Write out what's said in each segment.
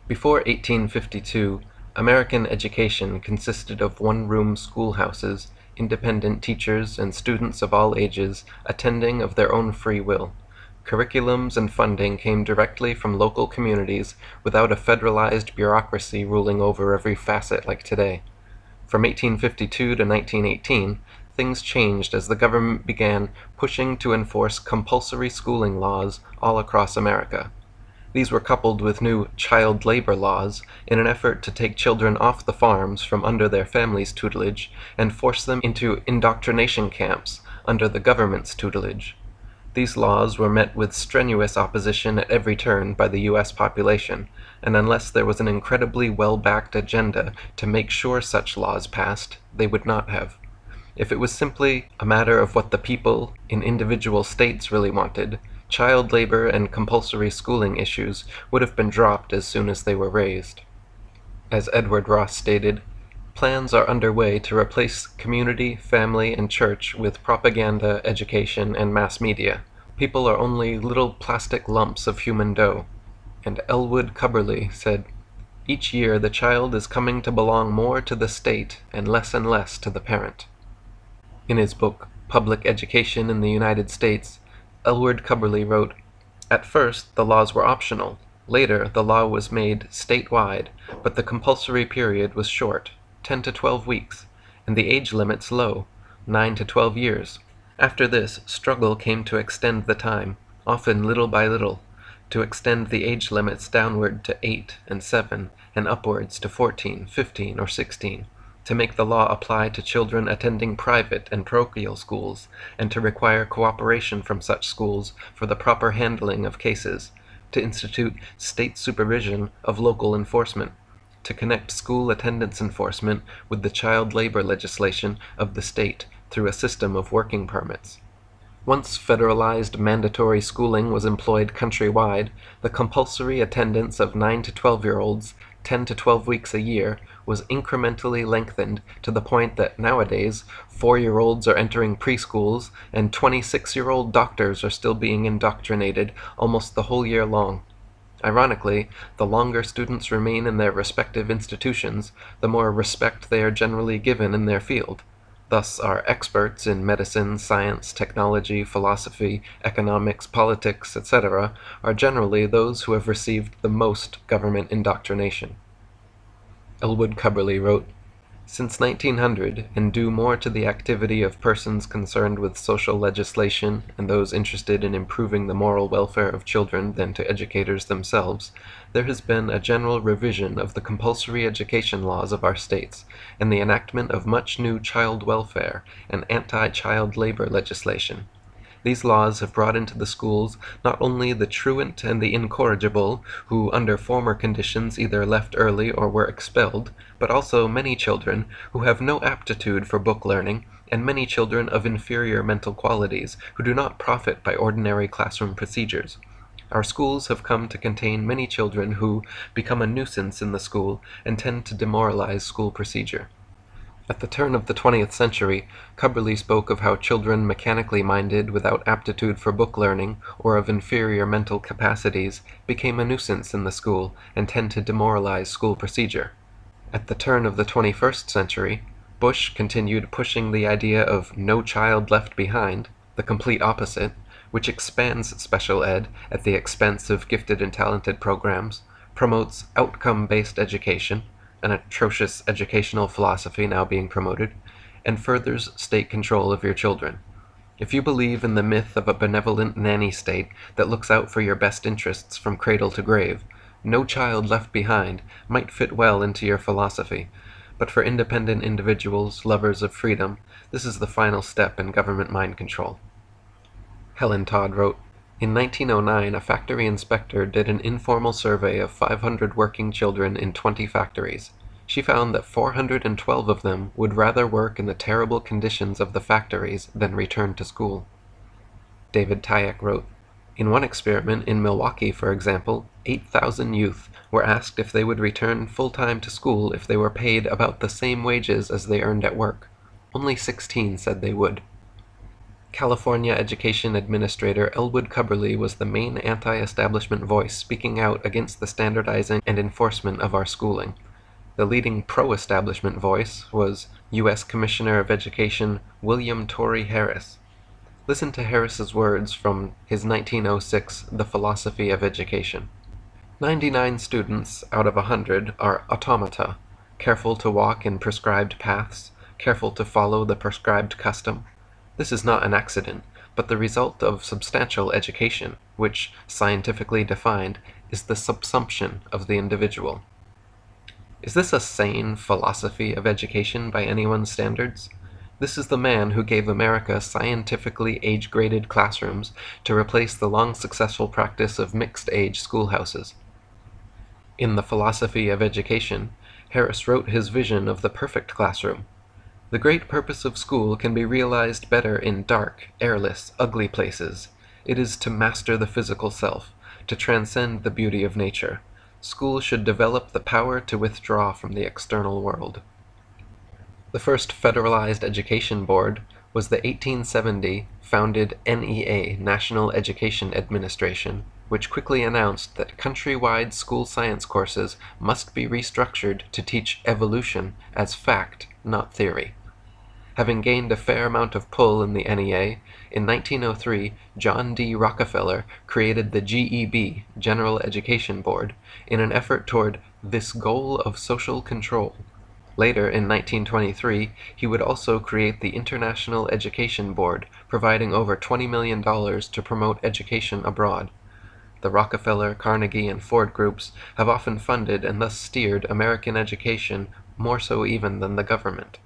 Before 1852, American education consisted of one-room schoolhouses, independent teachers, and students of all ages attending of their own free will. Curriculums and funding came directly from local communities without a federalized bureaucracy ruling over every facet like today. From 1852 to 1918, things changed as the government began pushing to enforce compulsory schooling laws all across America. These were coupled with new child labor laws in an effort to take children off the farms from under their families' tutelage and force them into indoctrination camps under the government's tutelage. These laws were met with strenuous opposition at every turn by the U.S. population, and unless there was an incredibly well-backed agenda to make sure such laws passed, they would not have. If it was simply a matter of what the people in individual states really wanted, child labor and compulsory schooling issues would have been dropped as soon as they were raised. As Edward Ross stated, plans are underway to replace community, family, and church with propaganda, education, and mass media. People are only little plastic lumps of human dough. And Elwood Cubberley said, "Each year the child is coming to belong more to the state and less to the parent." In his book, Public Education in the United States, Elwood Cubberley wrote, "At first the laws were optional. Later the law was made statewide, but the compulsory period was short, 10 to 12 weeks, and the age limits low, 9 to 12 years. After this, struggle came to extend the time, often little by little, to extend the age limits downward to 8 and 7, and upwards to 14, 15, or 16. To make the law apply to children attending private and parochial schools, and to require cooperation from such schools for the proper handling of cases, to institute state supervision of local enforcement, to connect school attendance enforcement with the child labor legislation of the state through a system of working permits. Once federalized mandatory schooling was employed countrywide, the compulsory attendance of 9 to 12-year-olds 10 to 12 weeks a year was incrementally lengthened to the point that nowadays 4-year-olds are entering preschools and 26-year-old doctors are still being indoctrinated almost the whole year long. Ironically, the longer students remain in their respective institutions, the more respect they are generally given in their field. Thus, our experts in medicine, science, technology, philosophy, economics, politics, etc. are generally those who have received the most government indoctrination. Elwood Cubberley wrote, "Since 1900, and due more to the activity of persons concerned with social legislation and those interested in improving the moral welfare of children than to educators themselves, there has been a general revision of the compulsory education laws of our states, and the enactment of much new child welfare and anti-child labor legislation. These laws have brought into the schools not only the truant and the incorrigible, who under former conditions either left early or were expelled, but also many children who have no aptitude for book learning, and many children of inferior mental qualities who do not profit by ordinary classroom procedures. Our schools have come to contain many children who become a nuisance in the school and tend to demoralize school procedure." At the turn of the 20th century, Cubberley spoke of how children mechanically minded without aptitude for book learning or of inferior mental capacities became a nuisance in the school and tend to demoralize school procedure. At the turn of the 21st century, Bush continued pushing the idea of no child left behind, the complete opposite, which expands special ed at the expense of gifted and talented programs, promotes outcome-based education, an atrocious educational philosophy now being promoted, and furthers state control of your children. If you believe in the myth of a benevolent nanny state that looks out for your best interests from cradle to grave, no child left behind might fit well into your philosophy, but for independent individuals, lovers of freedom, this is the final step in government mind control. Helen Todd wrote, "In 1909, a factory inspector did an informal survey of 500 working children in 20 factories. She found that 412 of them would rather work in the terrible conditions of the factories than return to school." David Tyack wrote, "In one experiment in Milwaukee, for example, 8,000 youth were asked if they would return full-time to school if they were paid about the same wages as they earned at work. Only 16 said they would." California Education Administrator Elwood Cubberley was the main anti-establishment voice speaking out against the standardizing and enforcement of our schooling. The leading pro-establishment voice was U.S. Commissioner of Education William Torrey Harris. Listen to Harris's words from his 1906 The Philosophy of Education. 99 students out of 100 are automata, careful to walk in prescribed paths, careful to follow the prescribed custom. This is not an accident, but the result of substantial education, which, scientifically defined, is the subsumption of the individual. Is this a sane philosophy of education by anyone's standards? This is the man who gave America scientifically age-graded classrooms to replace the long successful practice of mixed-age schoolhouses. In The Philosophy of Education, Harris wrote his vision of the perfect classroom. The great purpose of school can be realized better in dark, airless, ugly places. It is to master the physical self, to transcend the beauty of nature. School should develop the power to withdraw from the external world. The first federalized education board was the 1870 founded NEA, National Education Administration, which quickly announced that countrywide school science courses must be restructured to teach evolution as fact, not theory. Having gained a fair amount of pull in the NEA, in 1903 John D. Rockefeller created the GEB, General Education Board, in an effort toward this goal of social control. Later, in 1923, he would also create the International Education Board, providing over $20 million to promote education abroad. The Rockefeller, Carnegie, and Ford groups have often funded and thus steered American education more so even than the government.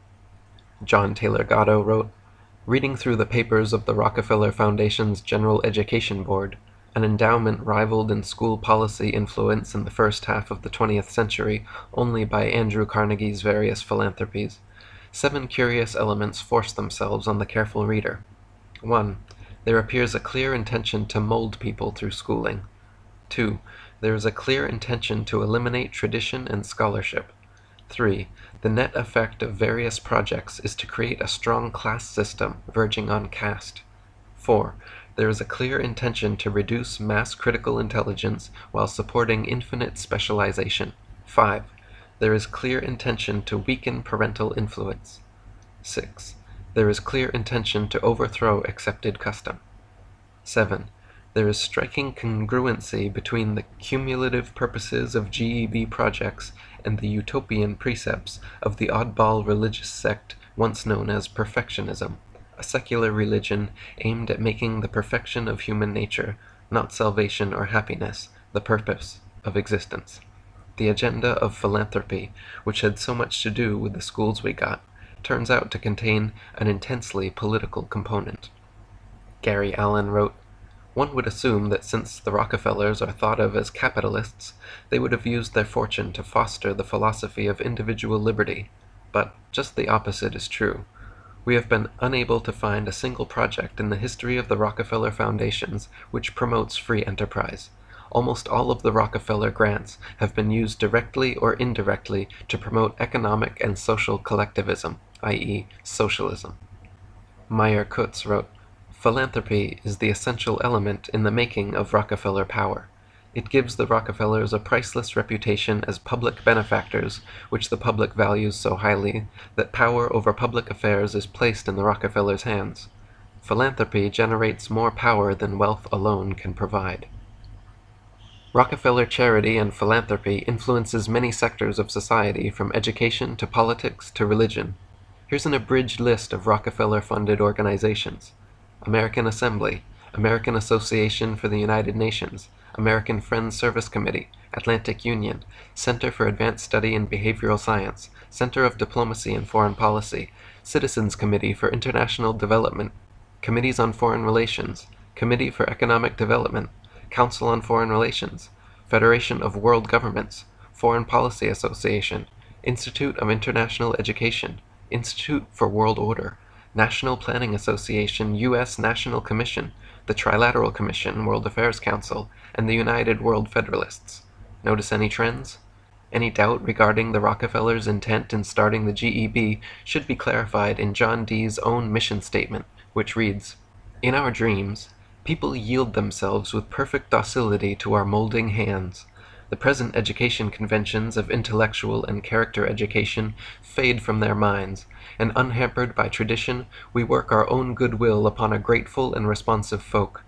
John Taylor Gatto wrote, "Reading through the papers of the Rockefeller Foundation's General Education Board, an endowment rivaled in school policy influence in the first half of the 20th century only by Andrew Carnegie's various philanthropies, 7 curious elements force themselves on the careful reader. 1. There appears a clear intention to mold people through schooling. 2. There is a clear intention to eliminate tradition and scholarship. 3. The net effect of various projects is to create a strong class system verging on caste. 4. There is a clear intention to reduce mass critical intelligence while supporting infinite specialization. 5. There is clear intention to weaken parental influence. 6. There is clear intention to overthrow accepted custom. 7. There is striking congruency between the cumulative purposes of GEB projects and the utopian precepts of the oddball religious sect once known as perfectionism, a secular religion aimed at making the perfection of human nature, not salvation or happiness, the purpose of existence. The agenda of philanthropy, which had so much to do with the schools we got, turns out to contain an intensely political component." Gary Allen wrote, "One would assume that since the Rockefellers are thought of as capitalists, they would have used their fortune to foster the philosophy of individual liberty, but just the opposite is true. We have been unable to find a single project in the history of the Rockefeller Foundations which promotes free enterprise. Almost all of the Rockefeller grants have been used directly or indirectly to promote economic and social collectivism, i.e., socialism." Meyer Kutz wrote, "Philanthropy is the essential element in the making of Rockefeller power. It gives the Rockefellers a priceless reputation as public benefactors, which the public values so highly that power over public affairs is placed in the Rockefellers' hands. Philanthropy generates more power than wealth alone can provide." Rockefeller charity and philanthropy influences many sectors of society, from education to politics to religion. Here's an abridged list of Rockefeller-funded organizations: American Assembly, American Association for the United Nations, American Friends Service Committee, Atlantic Union, Center for Advanced Study in Behavioral Science, Center of Diplomacy and Foreign Policy, Citizens Committee for International Development, Committees on Foreign Relations, Committee for Economic Development, Council on Foreign Relations, Federation of World Governments, Foreign Policy Association, Institute of International Education, Institute for World Order, National Planning Association, U.S. National Commission, the Trilateral Commission, World Affairs Council, and the United World Federalists. Notice any trends? Any doubt regarding the Rockefellers' intent in starting the GEB should be clarified in John Dee's own mission statement, which reads, In our dreams, people yield themselves with perfect docility to our molding hands. The present education conventions of intellectual and character education fade from their minds, and unhampered by tradition, we work our own goodwill upon a grateful and responsive folk.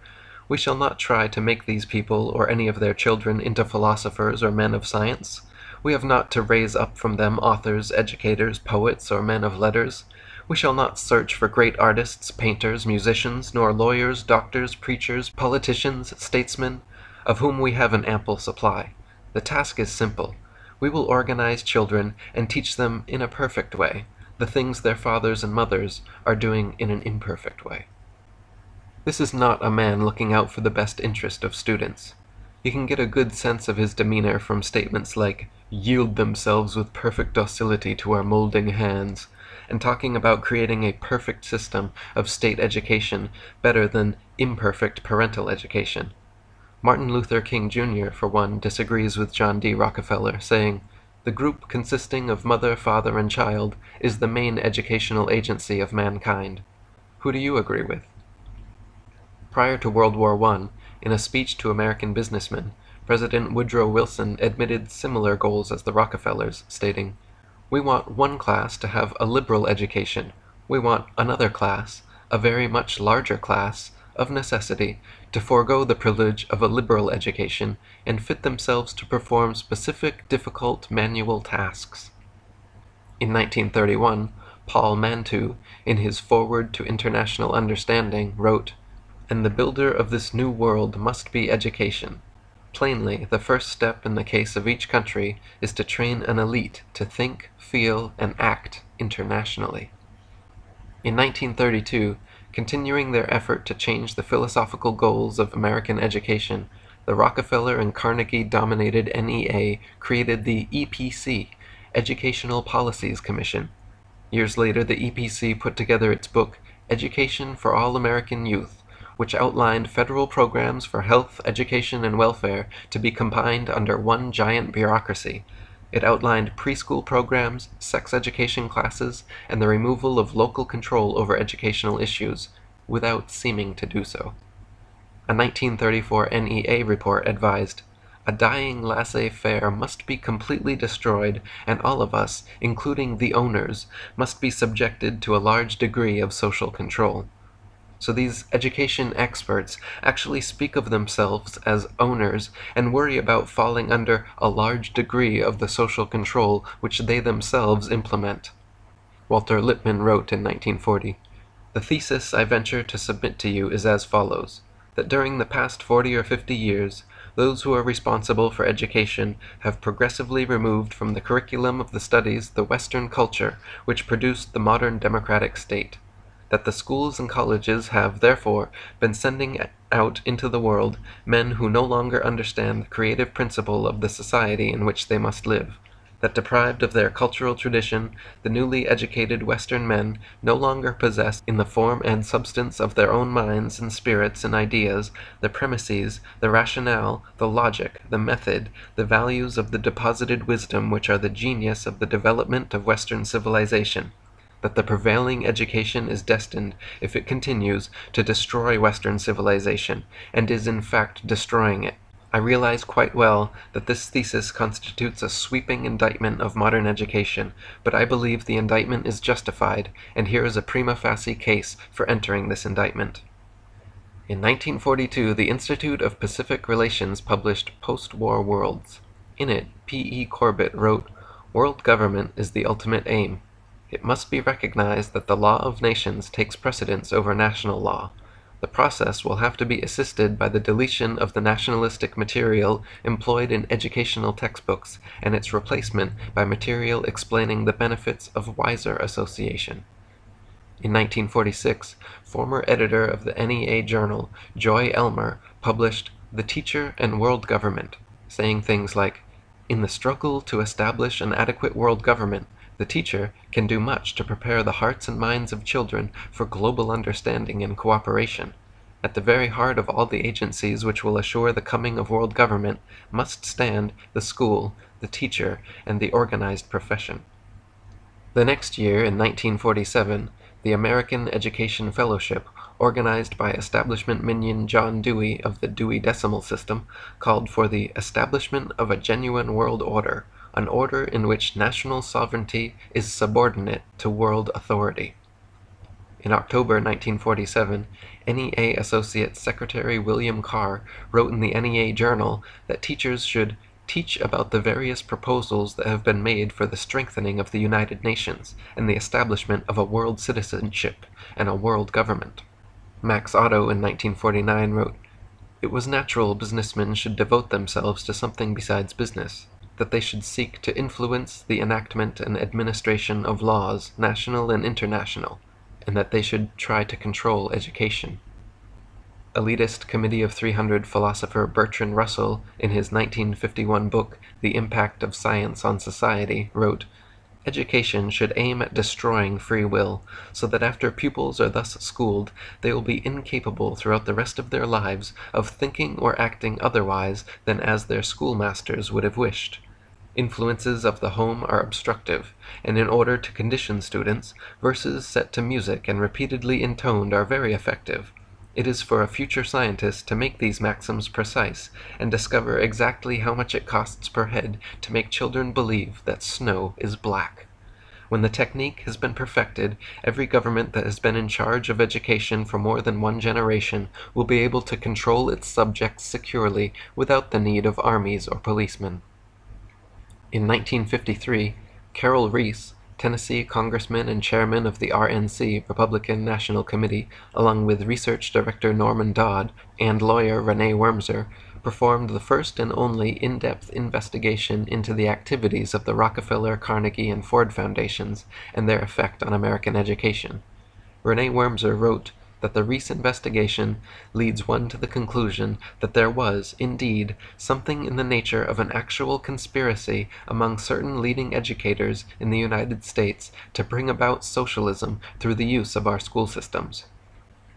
We shall not try to make these people or any of their children into philosophers or men of science. We have not to raise up from them authors, educators, poets, or men of letters. We shall not search for great artists, painters, musicians, nor lawyers, doctors, preachers, politicians, statesmen, of whom we have an ample supply. The task is simple. We will organize children and teach them in a perfect way the things their fathers and mothers are doing in an imperfect way. This is not a man looking out for the best interest of students. You can get a good sense of his demeanor from statements like, "yield themselves with perfect docility to our molding hands," and talking about creating a perfect system of state education better than imperfect parental education. Martin Luther King Jr., for one, disagrees with John D. Rockefeller, saying, "The group consisting of mother, father, and child is the main educational agency of mankind." Who do you agree with? Prior to World War I, in a speech to American businessmen, President Woodrow Wilson admitted similar goals as the Rockefellers, stating, "We want one class to have a liberal education. We want another class, a very much larger class, of necessity, to forego the privilege of a liberal education and fit themselves to perform specific, difficult manual tasks." In 1931, Paul Mantoux, in his Foreword to International Understanding, wrote, "And the builder of this new world must be education. Plainly, the first step in the case of each country is to train an elite to think, feel, and act internationally." In 1932, continuing their effort to change the philosophical goals of American education, the Rockefeller and Carnegie-dominated NEA created the EPC, Educational Policies Commission. Years later, the EPC put together its book, Education for All American Youth, which outlined federal programs for health, education, and welfare to be combined under one giant bureaucracy. It outlined preschool programs, sex education classes, and the removal of local control over educational issues, without seeming to do so. A 1934 NEA report advised, "A dying laissez-faire must be completely destroyed, and all of us, including the owners, must be subjected to a large degree of social control." So these education experts actually speak of themselves as owners and worry about falling under a large degree of the social control which they themselves implement. Walter Lippmann wrote in 1940, "The thesis I venture to submit to you is as follows, that during the past 40 or 50 years, those who are responsible for education have progressively removed from the curriculum of the studies the Western culture which produced the modern democratic state. That the schools and colleges have, therefore, been sending out into the world men who no longer understand the creative principle of the society in which they must live. That deprived of their cultural tradition, the newly educated Western men no longer possess, in the form and substance of their own minds and spirits and ideas, the premises, the rationale, the logic, the method, the values of the deposited wisdom which are the genius of the development of Western civilization. That the prevailing education is destined, if it continues, to destroy Western civilization, and is in fact destroying it. I realize quite well that this thesis constitutes a sweeping indictment of modern education, but I believe the indictment is justified, and here is a prima facie case for entering this indictment." In 1942, the Institute of Pacific Relations published Post-War Worlds. In it, P.E. Corbett wrote, "World government is the ultimate aim. It must be recognized that the law of nations takes precedence over national law. The process will have to be assisted by the deletion of the nationalistic material employed in educational textbooks and its replacement by material explaining the benefits of wiser association." In 1946, former editor of the NEA Journal, Joy Elmer, published The Teacher and World Government, saying things like, "In the struggle to establish an adequate world government, the teacher can do much to prepare the hearts and minds of children for global understanding and cooperation. At the very heart of all the agencies which will assure the coming of world government must stand the school, the teacher, and the organized profession." The next year, in 1947, the American Education Fellowship, organized by establishment minion John Dewey of the Dewey Decimal System, called for the establishment of a genuine world order, an order in which national sovereignty is subordinate to world authority. In October 1947, NEA Associate Secretary William Carr wrote in the NEA Journal that teachers should teach about the various proposals that have been made for the strengthening of the United Nations and the establishment of a world citizenship and a world government. Max Otto in 1949 wrote, "It was natural businessmen should devote themselves to something besides business, that they should seek to influence the enactment and administration of laws, national and international, and that they should try to control education." Elitist Committee of 300 philosopher Bertrand Russell, in his 1951 book The Impact of Science on Society, wrote, "Education should aim at destroying free will, so that after pupils are thus schooled, they will be incapable throughout the rest of their lives of thinking or acting otherwise than as their schoolmasters would have wished. Influences of the home are obstructive, and in order to condition students, verses set to music and repeatedly intoned are very effective. It is for a future scientist to make these maxims precise, and discover exactly how much it costs per head to make children believe that snow is black. When the technique has been perfected, every government that has been in charge of education for more than one generation will be able to control its subjects securely without the need of armies or policemen." In 1953, Carroll Reese, Tennessee congressman and chairman of the RNC Republican National Committee, along with research director Norman Dodd and lawyer Renee Wormser, performed the first and only in-depth investigation into the activities of the Rockefeller, Carnegie, and Ford Foundations and their effect on American education. Renee Wormser wrote that the Reese investigation leads one to the conclusion that there was, indeed, something in the nature of an actual conspiracy among certain leading educators in the United States to bring about socialism through the use of our school systems.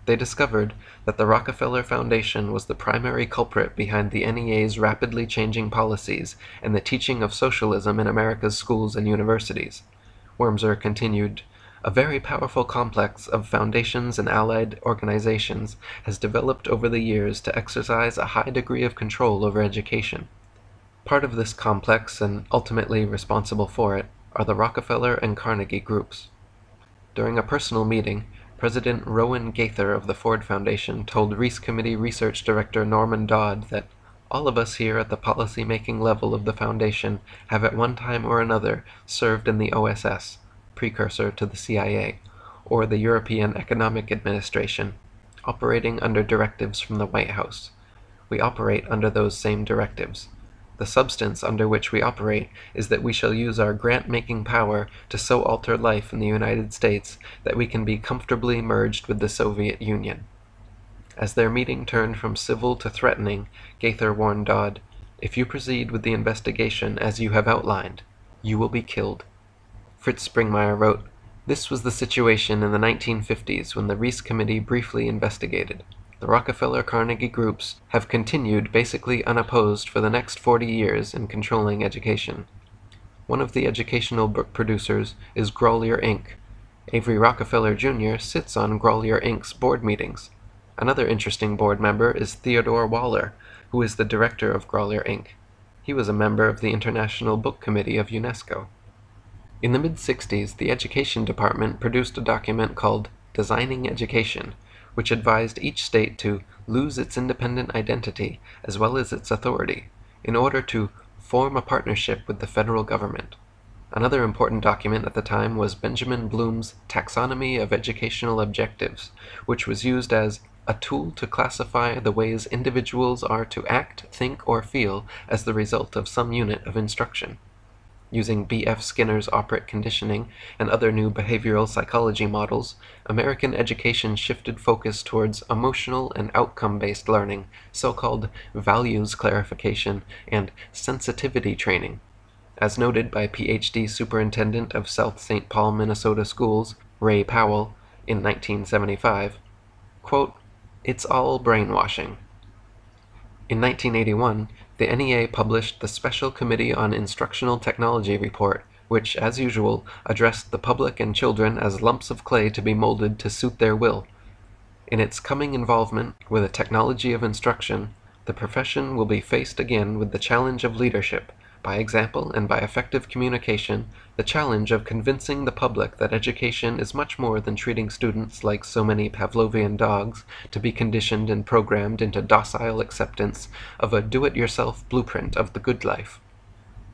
They discovered that the Rockefeller Foundation was the primary culprit behind the NEA's rapidly changing policies and the teaching of socialism in America's schools and universities. Wormser continued, "A very powerful complex of foundations and allied organizations has developed over the years to exercise a high degree of control over education. Part of this complex, and ultimately responsible for it, are the Rockefeller and Carnegie groups." During a personal meeting, President Rowan Gaither of the Ford Foundation told Reese Committee Research Director Norman Dodd that "all of us here at the policy-making level of the Foundation have at one time or another served in the OSS, precursor to the CIA, or the European Economic Administration, operating under directives from the White House. We operate under those same directives. The substance under which we operate is that we shall use our grant-making power to so alter life in the United States that we can be comfortably merged with the Soviet Union." As their meeting turned from civil to threatening, Gaither warned Dodd, "If you proceed with the investigation as you have outlined, you will be killed." Fritz Springmeier wrote, "This was the situation in the 1950s when the Reese Committee briefly investigated. The Rockefeller-Carnegie groups have continued basically unopposed for the next 40 years in controlling education. One of the educational book producers is Grolier Inc. Avery Rockefeller Jr. sits on Grolier Inc.'s board meetings. Another interesting board member is Theodore Waller, who is the director of Grolier Inc. He was a member of the International Book Committee of UNESCO." In the mid-60s, the Education Department produced a document called Designing Education, which advised each state to lose its independent identity as well as its authority, in order to form a partnership with the federal government. Another important document at the time was Benjamin Bloom's Taxonomy of Educational Objectives, which was used as a tool to classify the ways individuals are to act, think, or feel as the result of some unit of instruction. Using B.F. Skinner's operant conditioning and other new behavioral psychology models, American education shifted focus towards emotional and outcome-based learning, so-called values clarification, and sensitivity training. As noted by Ph.D. Superintendent of South St. Paul, Minnesota Schools, Ray Powell, in 1975, quote, "It's all brainwashing." In 1981, the NEA published the Special Committee on Instructional Technology report, which, as usual, addressed the public and children as lumps of clay to be molded to suit their will. In its coming involvement with a technology of instruction, the profession will be faced again with the challenge of leadership, by example and by effective communication, the challenge of convincing the public that education is much more than treating students like so many Pavlovian dogs to be conditioned and programmed into docile acceptance of a do-it-yourself blueprint of the good life.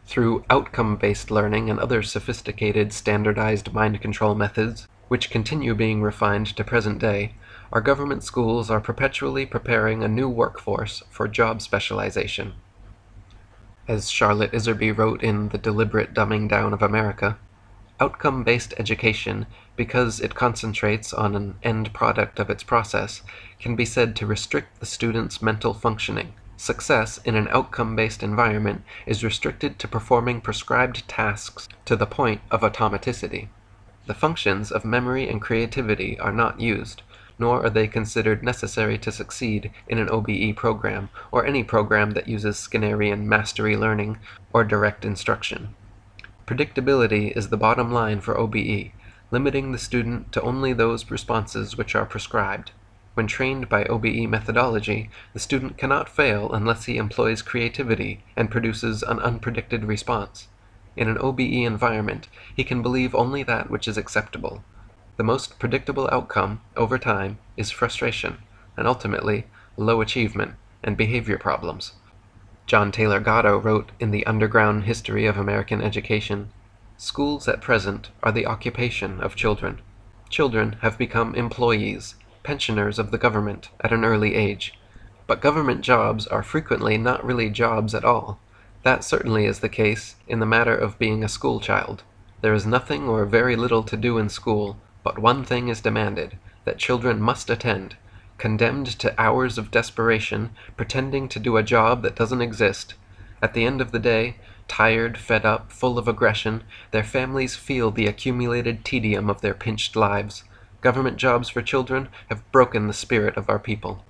Through outcome-based learning and other sophisticated standardized mind control methods, which continue being refined to present day, our government schools are perpetually preparing a new workforce for job specialization. As Charlotte Iserby wrote in The Deliberate Dumbing Down of America, outcome-based education, because it concentrates on an end product of its process, can be said to restrict the student's mental functioning. Success in an outcome-based environment is restricted to performing prescribed tasks to the point of automaticity. The functions of memory and creativity are not used, nor are they considered necessary to succeed in an OBE program, or any program that uses Skinnerian mastery learning or direct instruction. Predictability is the bottom line for OBE, limiting the student to only those responses which are prescribed. When trained by OBE methodology, the student cannot fail unless he employs creativity and produces an unpredicted response. In an OBE environment, he can believe only that which is acceptable. The most predictable outcome, over time, is frustration, and ultimately, low achievement and behavior problems. John Taylor Gatto wrote in The Underground History of American Education, "Schools at present are the occupation of children. Children have become employees, pensioners of the government at an early age. But government jobs are frequently not really jobs at all. That certainly is the case in the matter of being a school child. There is nothing or very little to do in school, but one thing is demanded, that children must attend, condemned to hours of desperation, pretending to do a job that doesn't exist. At the end of the day, tired, fed up, full of aggression, their families feel the accumulated tedium of their pinched lives. Government jobs for children have broken the spirit of our people."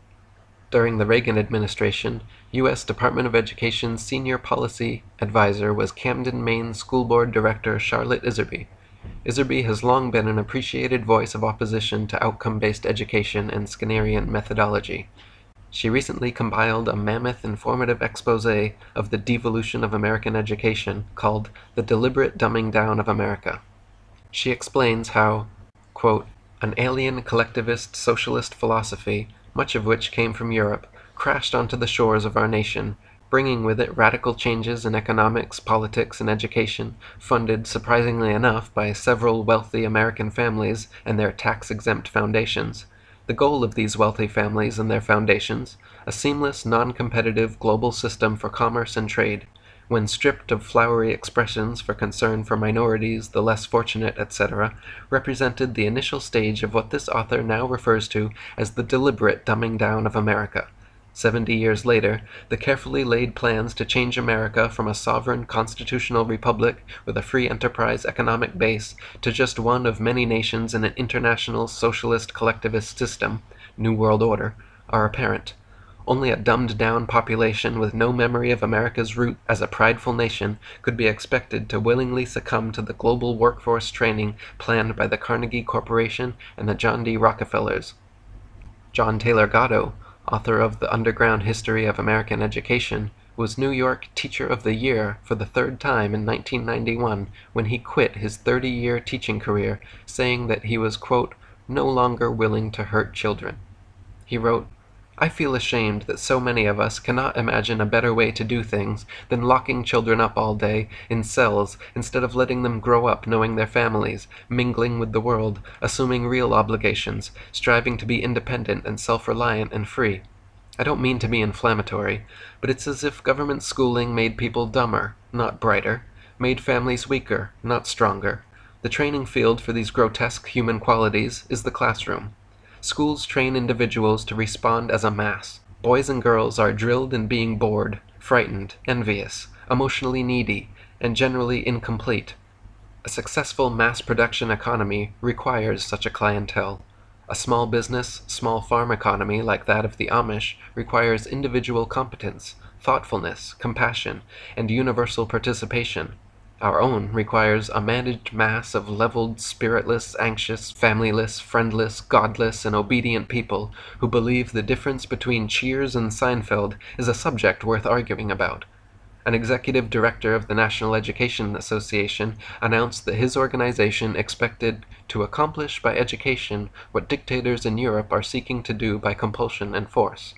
During the Reagan administration, U.S. Department of Education's senior policy advisor was Camden, Maine School Board Director Charlotte Iserby. Iserby has long been an appreciated voice of opposition to outcome-based education and Skinnerian methodology. She recently compiled a mammoth informative exposé of the devolution of American education called The Deliberate Dumbing Down of America. She explains how, quote, "an alien collectivist socialist philosophy, much of which came from Europe, crashed onto the shores of our nation, bringing with it radical changes in economics, politics, and education, funded, surprisingly enough, by several wealthy American families and their tax-exempt foundations. The goal of these wealthy families and their foundations, a seamless, non-competitive global system for commerce and trade, when stripped of flowery expressions for concern for minorities, the less fortunate, etc., represented the initial stage of what this author now refers to as the deliberate dumbing down of America. 70 years later, the carefully laid plans to change America from a sovereign constitutional republic with a free enterprise economic base to just one of many nations in an international socialist collectivist system, New World Order, are apparent. Only a dumbed-down population with no memory of America's root as a prideful nation could be expected to willingly succumb to the global workforce training planned by the Carnegie Corporation and the John D. Rockefellers. John Taylor Gatto, author of The Underground History of American Education, was New York Teacher of the Year for the third time in 1991 when he quit his 30-year teaching career, saying that he was, quote, "no longer willing to hurt children." He wrote, "I feel ashamed that so many of us cannot imagine a better way to do things than locking children up all day in cells instead of letting them grow up knowing their families, mingling with the world, assuming real obligations, striving to be independent and self-reliant and free. I don't mean to be inflammatory, but it's as if government schooling made people dumber, not brighter, made families weaker, not stronger. The training field for these grotesque human qualities is the classroom. Schools train individuals to respond as a mass. Boys and girls are drilled in being bored, frightened, envious, emotionally needy, and generally incomplete. A successful mass production economy requires such a clientele. A small business, small farm economy like that of the Amish requires individual competence, thoughtfulness, compassion, and universal participation. Our own requires a managed mass of leveled, spiritless, anxious, familyless, friendless, godless, and obedient people who believe the difference between Cheers and Seinfeld is a subject worth arguing about. An executive director of the National Education Association announced that his organization expected to accomplish by education what dictators in Europe are seeking to do by compulsion and force.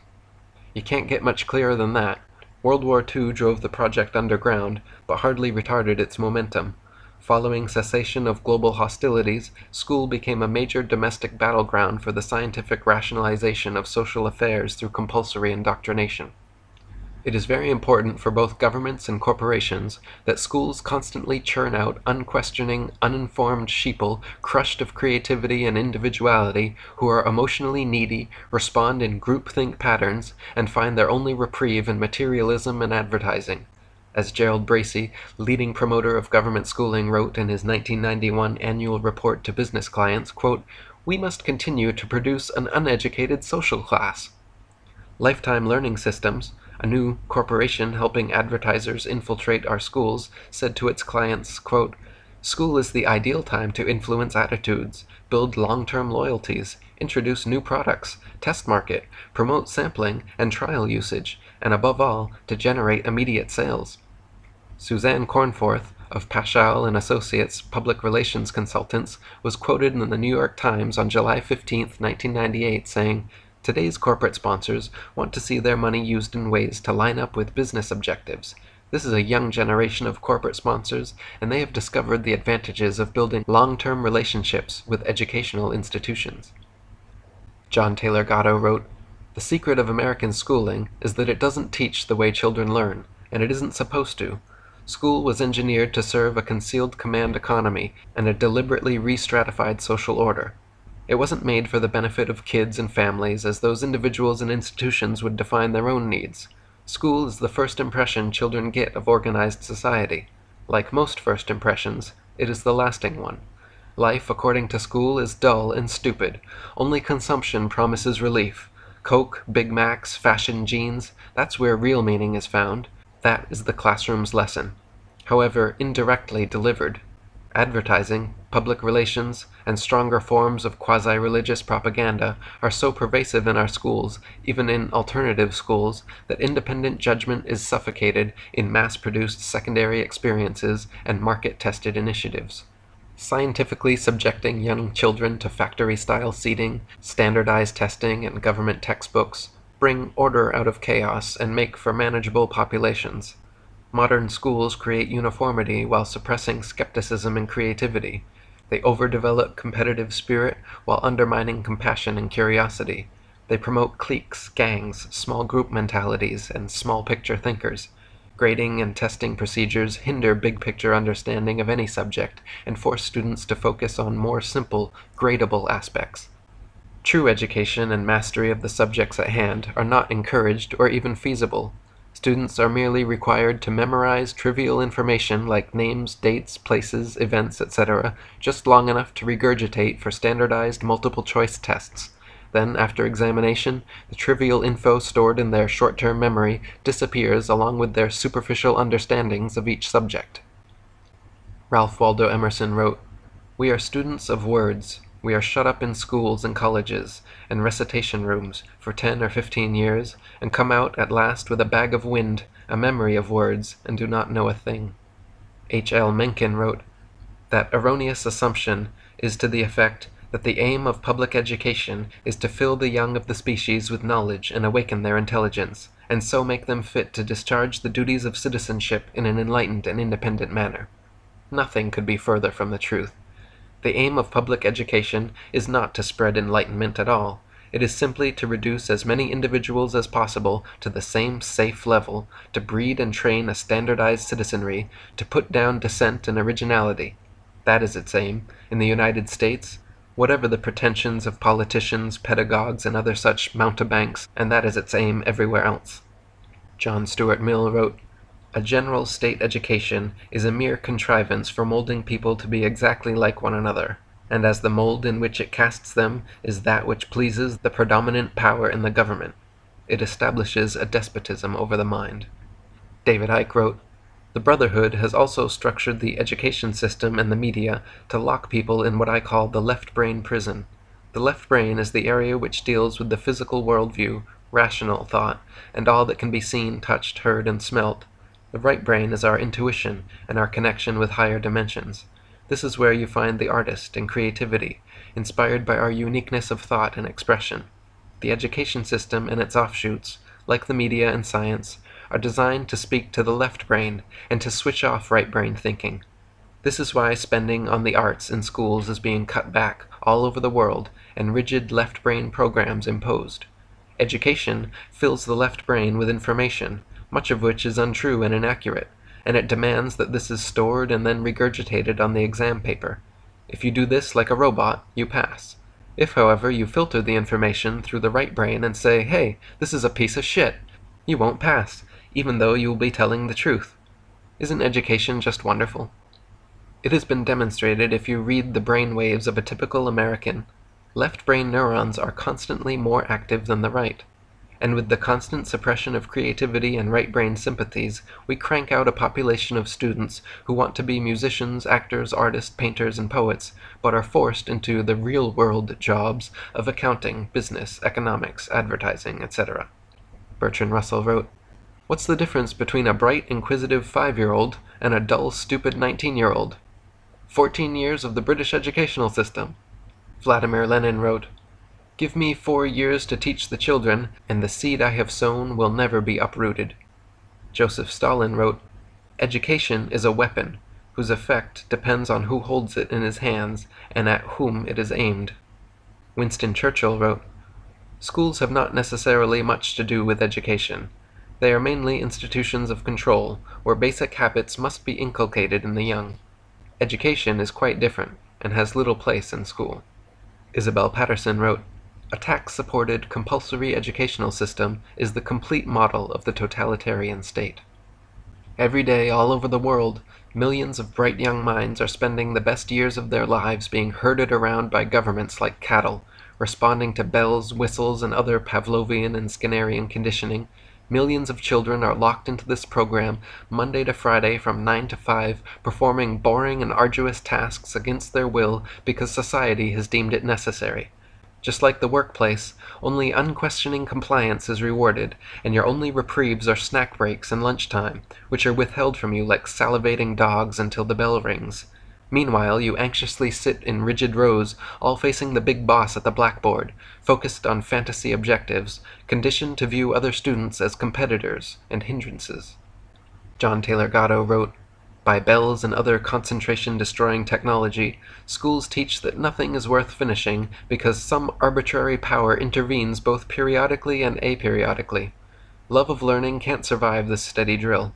You can't get much clearer than that. World War II drove the project underground, but hardly retarded its momentum. Following cessation of global hostilities, school became a major domestic battleground for the scientific rationalization of social affairs through compulsory indoctrination. It is very important for both governments and corporations that schools constantly churn out unquestioning, uninformed sheeple crushed of creativity and individuality who are emotionally needy, respond in groupthink patterns, and find their only reprieve in materialism and advertising. As Gerald Bracey, leading promoter of government schooling, wrote in his 1991 annual report to business clients, quote, "We must continue to produce an uneducated social class." Lifetime Learning Systems, a new corporation helping advertisers infiltrate our schools, said to its clients, quote, "School is the ideal time to influence attitudes, build long-term loyalties, introduce new products, test market, promote sampling and trial usage, and above all, to generate immediate sales." Suzanne Cornforth of Paschal and Associates Public Relations Consultants was quoted in the New York Times on July 15, 1998, saying, "Today's corporate sponsors want to see their money used in ways to line up with business objectives. This is a young generation of corporate sponsors, and they have discovered the advantages of building long-term relationships with educational institutions." John Taylor Gatto wrote, "The secret of American schooling is that it doesn't teach the way children learn, and it isn't supposed to. School was engineered to serve a concealed command economy and a deliberately re-stratified social order. It wasn't made for the benefit of kids and families, as those individuals and institutions would define their own needs. School is the first impression children get of organized society. Like most first impressions, it is the lasting one. Life, according to school, is dull and stupid. Only consumption promises relief. Coke, Big Macs, fashion jeans, that's where real meaning is found. That is the classroom's lesson. However, indirectly delivered. Advertising, public relations, and stronger forms of quasi-religious propaganda are so pervasive in our schools, even in alternative schools, that independent judgment is suffocated in mass-produced secondary experiences and market-tested initiatives. Scientifically subjecting young children to factory-style seating, standardized testing, and government textbooks bring order out of chaos and make for manageable populations. Modern schools create uniformity while suppressing skepticism and creativity. They overdevelop competitive spirit while undermining compassion and curiosity. They promote cliques, gangs, small group mentalities, and small picture thinkers. Grading and testing procedures hinder big picture understanding of any subject and force students to focus on more simple, gradable aspects. True education and mastery of the subjects at hand are not encouraged or even feasible. Students are merely required to memorize trivial information like names, dates, places, events, etc., just long enough to regurgitate for standardized multiple-choice tests. Then, after examination, the trivial info stored in their short-term memory disappears along with their superficial understandings of each subject. Ralph Waldo Emerson wrote, "We are students of words. We are shut up in schools and colleges and recitation rooms for 10 or 15 years, and come out at last with a bag of wind, a memory of words, and do not know a thing." H. L. Mencken wrote, "That erroneous assumption is to the effect that the aim of public education is to fill the young of the species with knowledge and awaken their intelligence, and so make them fit to discharge the duties of citizenship in an enlightened and independent manner. Nothing could be further from the truth. The aim of public education is not to spread enlightenment at all. It is simply to reduce as many individuals as possible to the same safe level, to breed and train a standardized citizenry, to put down dissent and originality. That is its aim, in the United States, whatever the pretensions of politicians, pedagogues, and other such mountebanks, and that is its aim everywhere else." John Stuart Mill wrote, "A general state education is a mere contrivance for molding people to be exactly like one another, and as the mold in which it casts them is that which pleases the predominant power in the government, it establishes a despotism over the mind." David Icke wrote, The Brotherhood has also structured the education system and the media to lock people in what I call the left brain prison. The left brain is the area which deals with the physical worldview, rational thought, and all that can be seen, touched, heard, and smelt. The right brain is our intuition and our connection with higher dimensions. This is where you find the artist and creativity, inspired by our uniqueness of thought and expression. The education system and its offshoots, like the media and science, are designed to speak to the left brain and to switch off right brain thinking. This is why spending on the arts in schools is being cut back all over the world and rigid left brain programs imposed. Education fills the left brain with information, much of which is untrue and inaccurate, and it demands that this is stored and then regurgitated on the exam paper. If you do this like a robot, you pass. If, however, you filter the information through the right brain and say, "Hey, this is a piece of shit," you won't pass, even though you will be telling the truth. Isn't education just wonderful? It has been demonstrated if you read the brain waves of a typical American. Left brain neurons are constantly more active than the right. And with the constant suppression of creativity and right brain sympathies, we crank out a population of students who want to be musicians, actors, artists, painters, and poets, but are forced into the real-world jobs of accounting, business, economics, advertising, etc. Bertrand Russell wrote, "What's the difference between a bright, inquisitive 5-year-old and a dull, stupid 19-year-old? 14 years of the British educational system." Vladimir Lenin wrote, "Give me 4 years to teach the children, and the seed I have sown will never be uprooted." Joseph Stalin wrote, "Education is a weapon, whose effect depends on who holds it in his hands and at whom it is aimed." Winston Churchill wrote, "Schools have not necessarily much to do with education. They are mainly institutions of control, where basic habits must be inculcated in the young. Education is quite different, and has little place in school." Isabel Patterson wrote, "A tax-supported, compulsory educational system is the complete model of the totalitarian state." Every day, all over the world, millions of bright young minds are spending the best years of their lives being herded around by governments like cattle, responding to bells, whistles, and other Pavlovian and Skinnerian conditioning. Millions of children are locked into this program Monday to Friday from 9 to 5, performing boring and arduous tasks against their will because society has deemed it necessary. Just like the workplace, only unquestioning compliance is rewarded, and your only reprieves are snack breaks and lunchtime, which are withheld from you like salivating dogs until the bell rings. Meanwhile, you anxiously sit in rigid rows, all facing the big boss at the blackboard, focused on fantasy objectives, conditioned to view other students as competitors and hindrances. John Taylor Gatto wrote, "By bells and other concentration-destroying technology, schools teach that nothing is worth finishing because some arbitrary power intervenes both periodically and aperiodically. Love of learning can't survive this steady drill.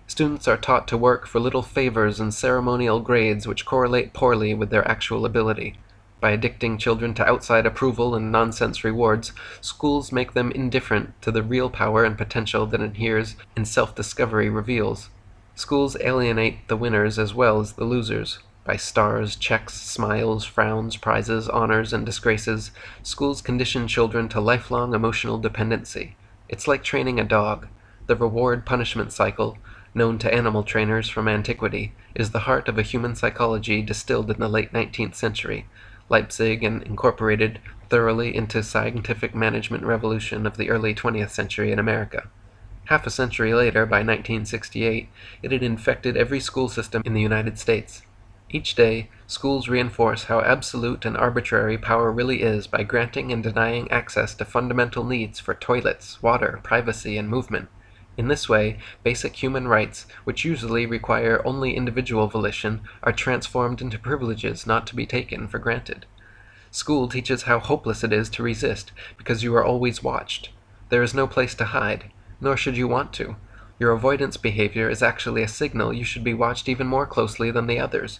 Students are taught to work for little favors and ceremonial grades which correlate poorly with their actual ability. By addicting children to outside approval and nonsense rewards, schools make them indifferent to the real power and potential that inheres and self-discovery reveals. Schools alienate the winners as well as the losers. By stars, checks, smiles, frowns, prizes, honors, and disgraces, schools condition children to lifelong emotional dependency. It's like training a dog. The reward-punishment cycle, known to animal trainers from antiquity, is the heart of a human psychology distilled in the late 19th century, Leipzig, and incorporated thoroughly into scientific management revolution of the early 20th century in America. Half a century later, by 1968, it had infected every school system in the United States. Each day, schools reinforce how absolute and arbitrary power really is by granting and denying access to fundamental needs for toilets, water, privacy, and movement. In this way, basic human rights, which usually require only individual volition, are transformed into privileges not to be taken for granted. School teaches how hopeless it is to resist, because you are always watched. There is no place to hide, nor should you want to. Your avoidance behavior is actually a signal you should be watched even more closely than the others.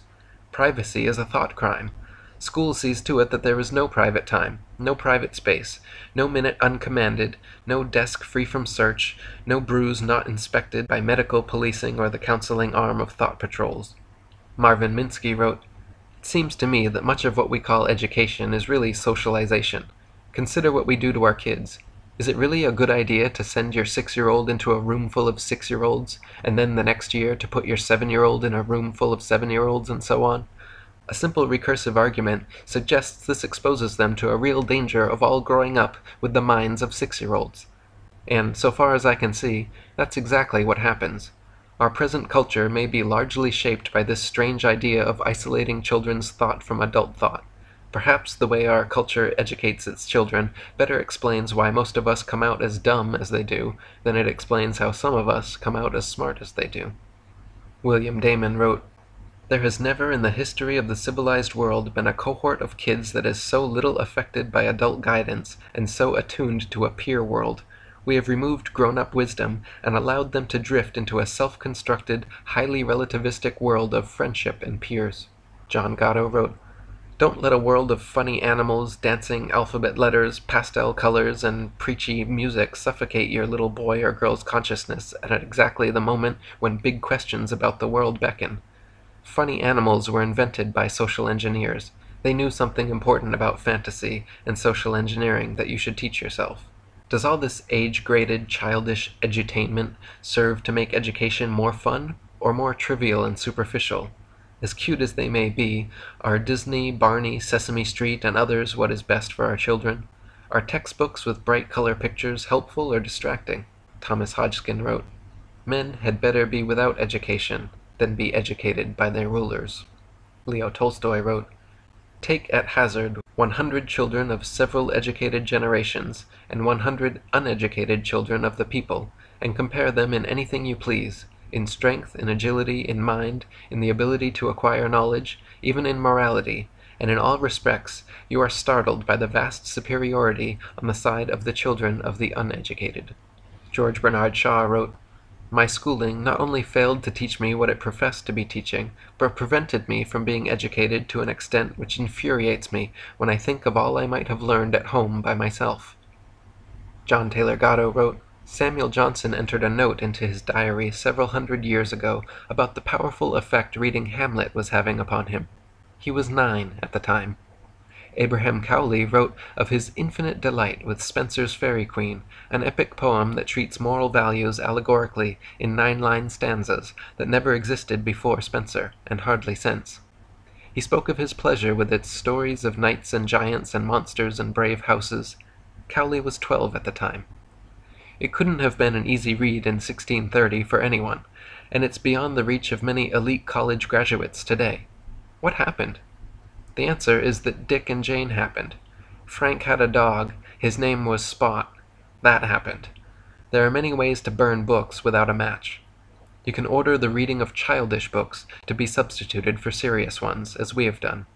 Privacy is a thought crime. School sees to it that there is no private time, no private space, no minute uncommanded, no desk free from search, no bruise not inspected by medical policing or the counseling arm of thought patrols. Marvin Minsky wrote, "It seems to me that much of what we call education is really socialization. Consider what we do to our kids. Is it really a good idea to send your 6-year-old into a room full of 6-year-olds, and then the next year to put your 7-year-old in a room full of 7-year-olds, and so on? A simple recursive argument suggests this exposes them to a real danger of all growing up with the minds of 6-year-olds. And, so far as I can see, that's exactly what happens. Our present culture may be largely shaped by this strange idea of isolating children's thought from adult thought. Perhaps the way our culture educates its children better explains why most of us come out as dumb as they do than it explains how some of us come out as smart as they do. William Damon wrote, "There has never in the history of the civilized world been a cohort of kids that is so little affected by adult guidance and so attuned to a peer world. We have removed grown-up wisdom and allowed them to drift into a self-constructed, highly relativistic world of friendship and peers." John Gatto wrote, "Don't let a world of funny animals, dancing alphabet letters, pastel colors, and preachy music suffocate your little boy or girl's consciousness at exactly the moment when big questions about the world beckon. Funny animals were invented by social engineers. They knew something important about fantasy and social engineering that you should teach yourself. Does all this age-graded, childish edutainment serve to make education more fun or more trivial and superficial? As cute as they may be, are Disney, Barney, Sesame Street, and others what is best for our children? Are textbooks with bright color pictures helpful or distracting?" Thomas Hodgkin wrote, "Men had better be without education than be educated by their rulers." Leo Tolstoy wrote, "Take at hazard 100 children of several educated generations and 100 uneducated children of the people, and compare them in anything you please, in strength, in agility, in mind, in the ability to acquire knowledge, even in morality, and in all respects you are startled by the vast superiority on the side of the children of the uneducated." George Bernard Shaw wrote, "My schooling not only failed to teach me what it professed to be teaching, but prevented me from being educated to an extent which infuriates me when I think of all I might have learned at home by myself." John Taylor Gatto wrote, "Samuel Johnson entered a note into his diary several hundred years ago about the powerful effect reading Hamlet was having upon him. He was 9 at the time." Abraham Cowley wrote of his infinite delight with Spenser's Faerie Queene, an epic poem that treats moral values allegorically in 9-line stanzas that never existed before Spenser, and hardly since. He spoke of his pleasure with its stories of knights and giants and monsters and brave houses. Cowley was 12 at the time. It couldn't have been an easy read in 1630 for anyone, and it's beyond the reach of many elite college graduates today. What happened? The answer is that Dick and Jane happened. Frank had a dog. His name was Spot. That happened. There are many ways to burn books without a match. You can order the reading of childish books to be substituted for serious ones, as we have done.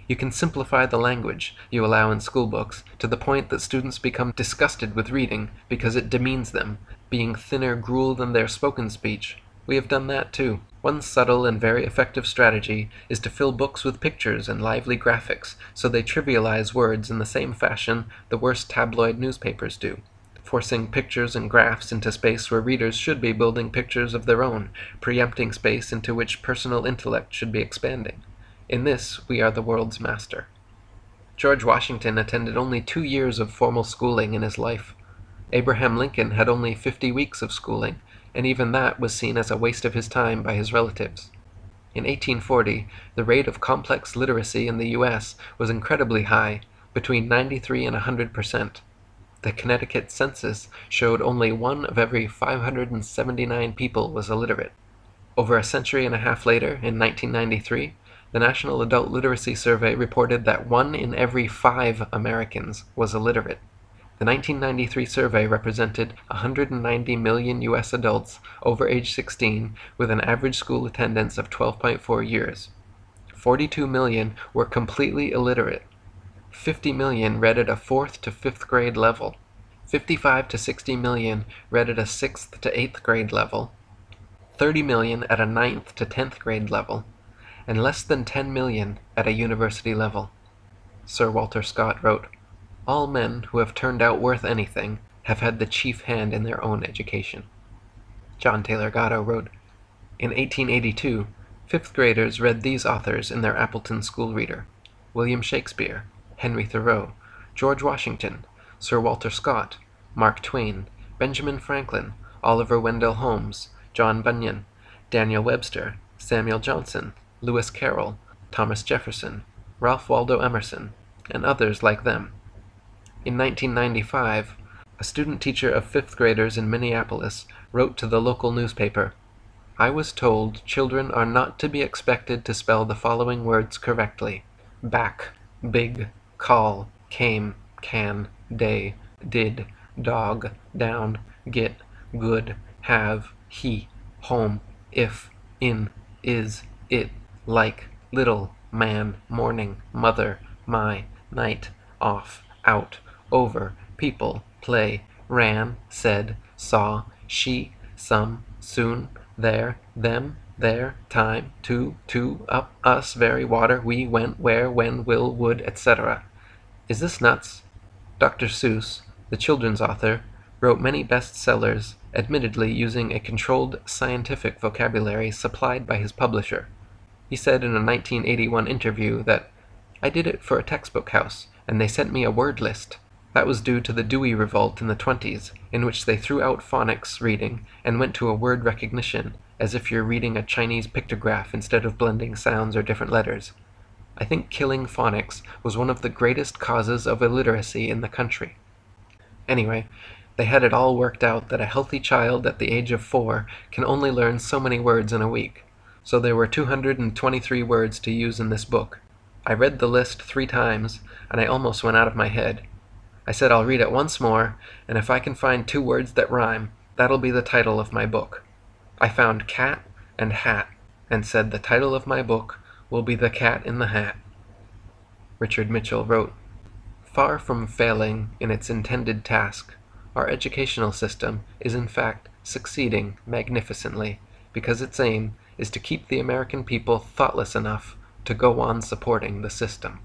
You can simplify the language you allow in school books to the point that students become disgusted with reading because it demeans them, being thinner gruel than their spoken speech. We have done that too. One subtle and very effective strategy is to fill books with pictures and lively graphics so they trivialize words in the same fashion the worst tabloid newspapers do, forcing pictures and graphs into space where readers should be building pictures of their own, preempting space into which personal intellect should be expanding. In this, we are the world's master. George Washington attended only 2 years of formal schooling in his life. Abraham Lincoln had only 50 weeks of schooling, and even that was seen as a waste of his time by his relatives. In 1840, the rate of complex literacy in the U.S. was incredibly high, between 93 and 100%. The Connecticut census showed only 1 of every 579 people was illiterate. Over a century and a half later, in 1993, the National Adult Literacy Survey reported that 1 in every 5 Americans was illiterate. The 1993 survey represented 190 million U.S. adults over age 16 with an average school attendance of 12.4 years. 42 million were completely illiterate. 50 million read at a 4th to 5th grade level. 55 to 60 million read at a 6th to 8th grade level. 30 million at a 9th to 10th grade level, and less than 10 million at a university level. Sir Walter Scott wrote, "All men who have turned out worth anything have had the chief hand in their own education." John Taylor Gatto wrote, "In 1882, 5th graders read these authors in their Appleton school reader: William Shakespeare, Henry Thoreau, George Washington, Sir Walter Scott, Mark Twain, Benjamin Franklin, Oliver Wendell Holmes, John Bunyan, Daniel Webster, Samuel Johnson, Lewis Carroll, Thomas Jefferson, Ralph Waldo Emerson, and others like them. In 1995, a student teacher of fifth graders in Minneapolis wrote to the local newspaper, "I was told children are not to be expected to spell the following words correctly: back, big, call, came, can, day, did, dog, down, get, good, have, he, home, if, in, is, it, like, little, man, morning, mother, my, night, off, out, over, people, play, ran, said, saw, she, some, soon, there, them, there, time, to, up, us, very, water, we, went, where, when, will, would, etc. Is this nuts?" Dr. Seuss, the children's author, wrote many bestsellers, admittedly using a controlled scientific vocabulary supplied by his publisher. He said in a 1981 interview that, "I did it for a textbook house, and they sent me a word list. That was due to the Dewey Revolt in the 20s, in which they threw out phonics reading and went to a word recognition, as if you're reading a Chinese pictograph instead of blending sounds or different letters. I think killing phonics was one of the greatest causes of illiteracy in the country." Anyway, they had it all worked out that a healthy child at the age of 4 can only learn so many words in a week, so there were 223 words to use in this book. I read the list 3 times, and I almost went out of my head. I said I'll read it once more, and if I can find 2 words that rhyme, that'll be the title of my book. I found cat and hat, and said the title of my book will be The Cat in the Hat. Richard Mitchell wrote, "Far from failing in its intended task, our educational system is in fact succeeding magnificently, because its aim is to keep the American people thoughtless enough to go on supporting the system."